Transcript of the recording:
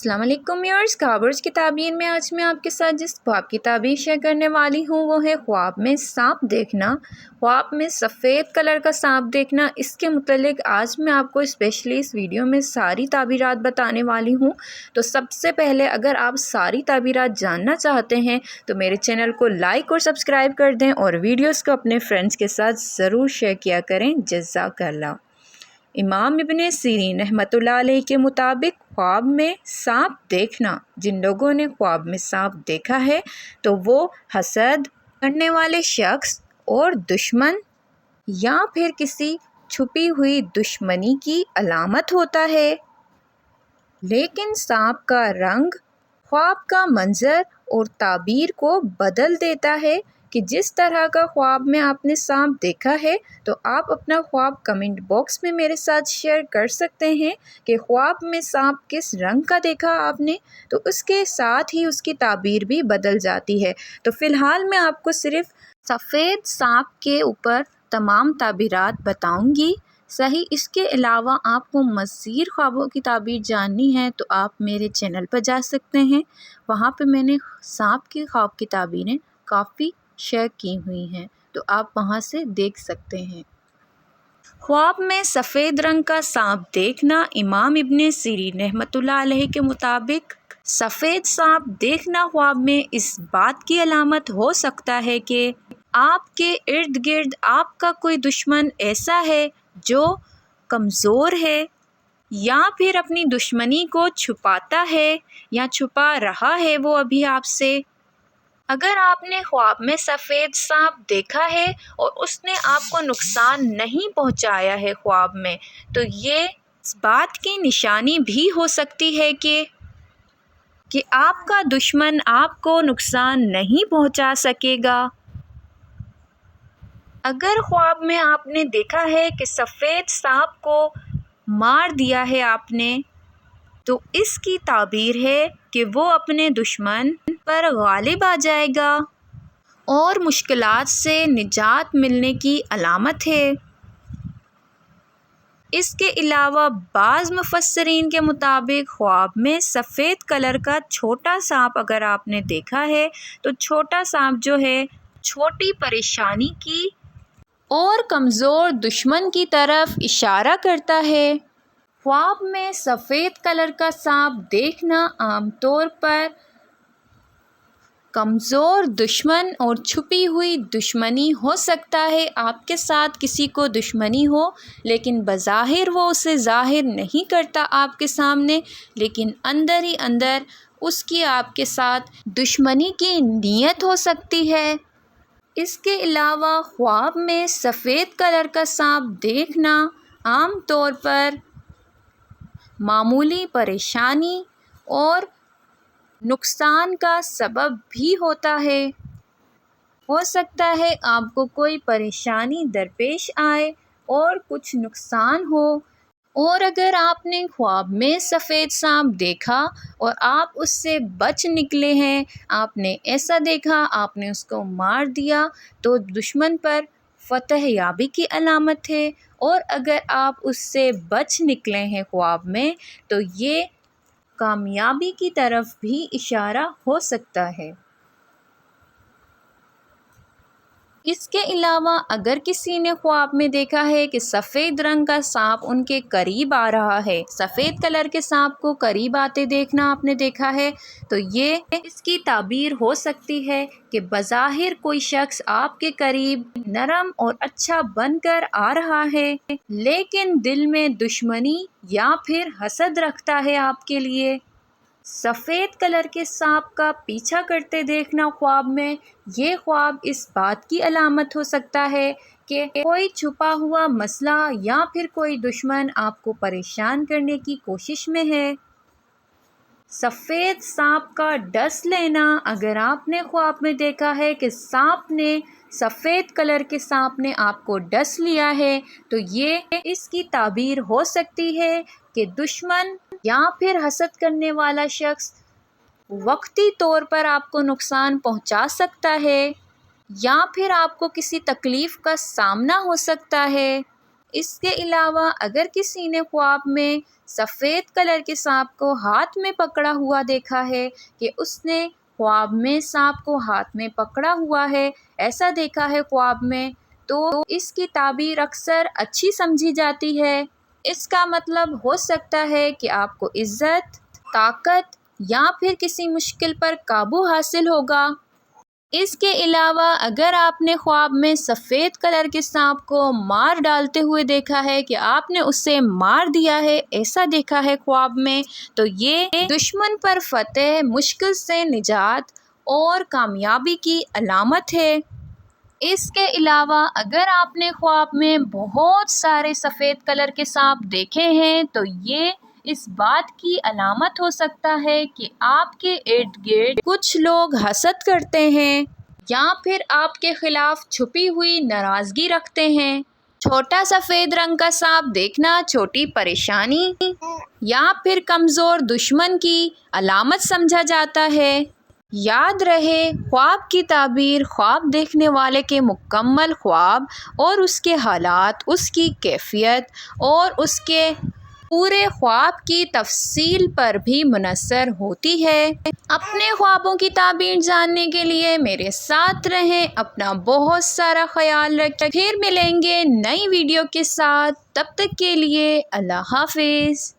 السلام علیکم ویورز، کابرز کی تعبیر میں آج میں آپ کے ساتھ جس خواب کی تعبیر شیئر کرنے والی ہوں وہ ہے خواب میں سانپ دیکھنا، خواب میں سفید کلر کا سانپ دیکھنا۔ اس کے متعلق آج میں آپ کو اسپیشلی اس ویڈیو میں ساری تعبیرات بتانے والی ہوں۔ تو سب سے پہلے اگر آپ ساری تعبیرات جاننا چاہتے ہیں تو میرے چینل کو لائک اور سبسکرائب کر دیں اور ویڈیوز کو اپنے فرینڈز کے ساتھ ضرور شیئر کیا کریں۔ جزاک اللہ۔ امام ابن سیرین رحمۃ اللہ علیہ کے مطابق خواب میں سانپ دیکھنا، جن لوگوں نے خواب میں سانپ دیکھا ہے تو وہ حسد کرنے والے شخص اور دشمن یا پھر کسی چھپی ہوئی دشمنی کی علامت ہوتا ہے۔ لیکن سانپ کا رنگ خواب کا منظر اور تعبیر کو بدل دیتا ہے کہ جس طرح کا خواب میں آپ نے سانپ دیکھا ہے تو آپ اپنا خواب کمنٹ باکس میں میرے ساتھ شیئر کر سکتے ہیں کہ خواب میں سانپ کس رنگ کا دیکھا آپ نے، تو اس کے ساتھ ہی اس کی تعبیر بھی بدل جاتی ہے۔ تو فی الحال میں آپ کو صرف سفید سانپ کے اوپر تمام تعبیرات بتاؤں گی۔ صحیح، اس کے علاوہ آپ کو مزید خوابوں کی تعبیر جاننی ہے تو آپ میرے چینل پر جا سکتے ہیں، وہاں پہ میں نے سانپ کے خواب کی تعبیریں کافی شیئر کی ہوئی ہیں تو آپ وہاں سے دیکھ سکتے ہیں۔ خواب میں سفید رنگ کا سانپ دیکھنا، امام ابن سیرین رحمۃ اللہ علیہ کے مطابق سفید سانپ دیکھنا خواب میں اس بات کی علامت ہو سکتا ہے کہ آپ کے ارد گرد آپ کا کوئی دشمن ایسا ہے جو کمزور ہے یا پھر اپنی دشمنی کو چھپاتا ہے یا چھپا رہا ہے وہ ابھی آپ سے۔ اگر آپ نے خواب میں سفید سانپ دیکھا ہے اور اس نے آپ کو نقصان نہیں پہنچایا ہے خواب میں، تو یہ اس بات کی نشانی بھی ہو سکتی ہے کہ آپ کا دشمن آپ کو نقصان نہیں پہنچا سکے گا۔ اگر خواب میں آپ نے دیکھا ہے کہ سفید سانپ کو مار دیا ہے آپ نے، تو اس کی تعبیر ہے کہ وہ اپنے دشمن پر غالب آ جائے گا اور مشکلات سے نجات ملنے کی علامت ہے۔ اس کے علاوہ بعض مفسرین کے مطابق خواب میں سفید کلر کا چھوٹا سانپ اگر آپ نے دیکھا ہے تو چھوٹا سانپ جو ہے چھوٹی پریشانی کی اور کمزور دشمن کی طرف اشارہ کرتا ہے۔ خواب میں سفید کلر کا سانپ دیکھنا عام طور پر کمزور دشمن اور چھپی ہوئی دشمنی ہو سکتا ہے۔ آپ کے ساتھ کسی کو دشمنی ہو لیکن بظاہر وہ اسے ظاہر نہیں کرتا آپ کے سامنے، لیکن اندر ہی اندر اس کی آپ کے ساتھ دشمنی کی نیت ہو سکتی ہے۔ اس کے علاوہ خواب میں سفید کلر کا سانپ دیکھنا عام طور پر معمولی پریشانی اور نقصان کا سبب بھی ہوتا ہے۔ ہو سکتا ہے آپ کو کوئی پریشانی درپیش آئے اور کچھ نقصان ہو، اور اگر آپ نے خواب میں سفید سانپ دیکھا اور آپ اس سے بچ نکلے ہیں، آپ نے ایسا دیکھا آپ نے اس کو مار دیا تو دشمن پر فتح یابی کی علامت ہے، اور اگر آپ اس سے بچ نکلے ہیں خواب میں تو یہ کامیابی کی طرف بھی اشارہ ہو سکتا ہے۔ اس کے علاوہ اگر کسی نے خواب میں دیکھا ہے کہ سفید رنگ کا سانپ ان کے قریب آ رہا ہے، سفید کلر کے سانپ کو قریب آتے دیکھنا آپ نے دیکھا ہے، تو یہ اس کی تعبیر ہو سکتی ہے کہ بظاہر کوئی شخص آپ کے قریب نرم اور اچھا بن کر آ رہا ہے، لیکن دل میں دشمنی یا پھر حسد رکھتا ہے آپ کے لیے۔ سفید کلر کے سانپ کا پیچھا کرتے دیکھنا خواب میں، یہ خواب اس بات کی علامت ہو سکتا ہے کہ کوئی چھپا ہوا مسئلہ یا پھر کوئی دشمن آپ کو پریشان کرنے کی کوشش میں ہے۔ سفید سانپ کا ڈس لینا، اگر آپ نے خواب میں دیکھا ہے کہ سفید کلر کے سانپ نے آپ کو ڈس لیا ہے تو یہ اس کی تعبیر ہو سکتی ہے کہ دشمن یا پھر حسد کرنے والا شخص وقتی طور پر آپ کو نقصان پہنچا سکتا ہے یا پھر آپ کو کسی تکلیف کا سامنا ہو سکتا ہے۔ اس کے علاوہ اگر کسی نے خواب میں سفید کلر کے سانپ کو ہاتھ میں پکڑا ہوا دیکھا ہے کہ اس نے خواب میں سانپ کو ہاتھ میں پکڑا ہوا ہے، ایسا دیکھا ہے خواب میں، تو اس کی تعبیر اکثر اچھی سمجھی جاتی ہے۔ اس کا مطلب ہو سکتا ہے کہ آپ کو عزت، طاقت یا پھر کسی مشکل پر قابو حاصل ہوگا۔ اس کے علاوہ اگر آپ نے خواب میں سفید کلر کے سانپ کو مار ڈالتے ہوئے دیکھا ہے کہ آپ نے اسے مار دیا ہے، ایسا دیکھا ہے خواب میں، تو یہ دشمن پر فتح، مشکل سے نجات اور کامیابی کی علامت ہے۔ اس کے علاوہ اگر آپ نے خواب میں بہت سارے سفید کلر کے سانپ دیکھے ہیں تو یہ اس بات کی علامت ہو سکتا ہے کہ آپ کے ارد گرد کچھ لوگ حسد کرتے ہیں یا پھر آپ کے خلاف چھپی ہوئی ناراضگی رکھتے ہیں۔ چھوٹا سفید رنگ کا سانپ دیکھنا چھوٹی پریشانی یا پھر کمزور دشمن کی علامت سمجھا جاتا ہے۔ یاد رہے، خواب کی تعبیر خواب دیکھنے والے کے مکمل خواب اور اس کے حالات، اس کی کیفیت اور اس کے پورے خواب کی تفصیل پر بھی منحصر ہوتی ہے۔ اپنے خوابوں کی تعبیر جاننے کے لیے میرے ساتھ رہیں، اپنا بہت سارا خیال رکھیں، پھر ملیں گے نئی ویڈیو کے ساتھ، تب تک کے لیے اللہ حافظ۔